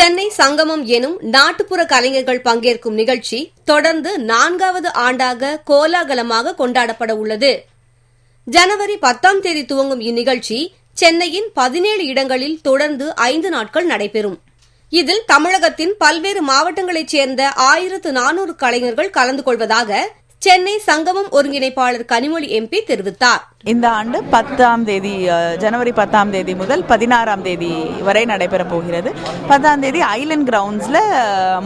சென்னை சங்கமம் எனும் நாட்டுப்புற கலைஞர்கள் பங்கேற்கும் நிகழ்ச்சி தொடர்ந்து 4வது ஆண்டாக கோலாகலமாக கொண்டாடப்பட உள்ளது. ஜனவரி 10ஆம் தேதி துவங்கும் இந்நிகழ்ச்சி சென்னையின் 17 இடங்களில் தொடர்ந்து 5 நாட்கள் நடைபெறும். இதில் தமிழகத்தின் பல்வேறு மாவட்டங்களைச் சேர்ந்த 1400 கலைஞர்கள் கலந்து கொள்வதாக சென்னை சங்கமம் ஒருங்கிணைப்பாளர் கனிமொழி MP தெரிவித்தார். இந்த ஆண்டு 10ஆம் தேதி ஜனவரி 10ஆம் தேதி முதல் 16ஆம் தேதி வரை நடைபெற போகிறது. 10ஆம் தேதி ஐலண்ட் கிரவுண்ட்ஸ்ல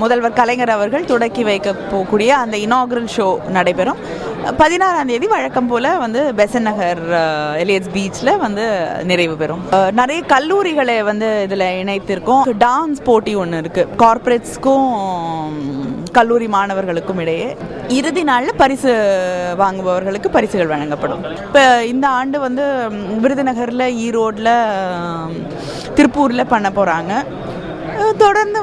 முதல்வர் கலைஞர் அவர்கள் தொடக்கி வைக்க போகக்கூடிய அந்த இனாகுரல் ஷோ நடைபெறும். 16ஆம் தேதி வழக்கம் போல பெசன்ட் நகர் எலியட்ஸ் பீச்ல நிறைவு பெறும். நிறைய கல்லூரிகளை இதுல இணைத்திருக்கோம். டான்ஸ் போட்டி ஒன்று இருக்கு, கார்ப்பரேட்ஸ்க்கும் கல்லூரி மாணவர்களுக்கும் இடையே. இறுதி நாள்ல பரிசு வாங்குபவர்களுக்கு பரிசுகள் வழங்கப்படும். இப்ப இந்த ஆண்டு விருதுநகர்ல, ஈரோட்ல, திருப்பூர்ல பண்ண போறாங்க. தொடர்ந்து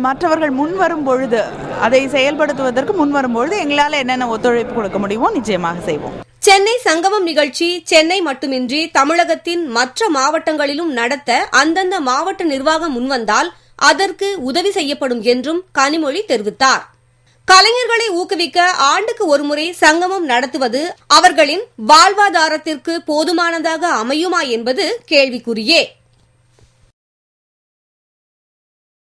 மற்றவர்கள் முன் வரும் பொழுது, அதை செயல்படுத்துவதற்கு முன் வரும் பொழுது எங்களால் என்னென்ன ஒத்துழைப்பு கொடுக்க முடியுமோ நிச்சயமாக செய்வோம். சென்னை சங்கமம் நிகழ்ச்சி சென்னை மட்டுமின்றி தமிழகத்தின் மற்ற மாவட்டங்களிலும் நடத்த அந்தந்த மாவட்ட நிர்வாகம் முன்வந்தால் அதற்கு உதவி செய்யப்படும் என்றும் கனிமொழி தெரிவித்தார். கலைஞர்களை ஊக்குவிக்க ஆண்டுக்கு ஒருமுறை சங்கமம் நடத்துவது அவர்களின் வாழ்வாதாரத்திற்கு போதுமானதாக அமையுமா என்பது கேள்விக்குறியே.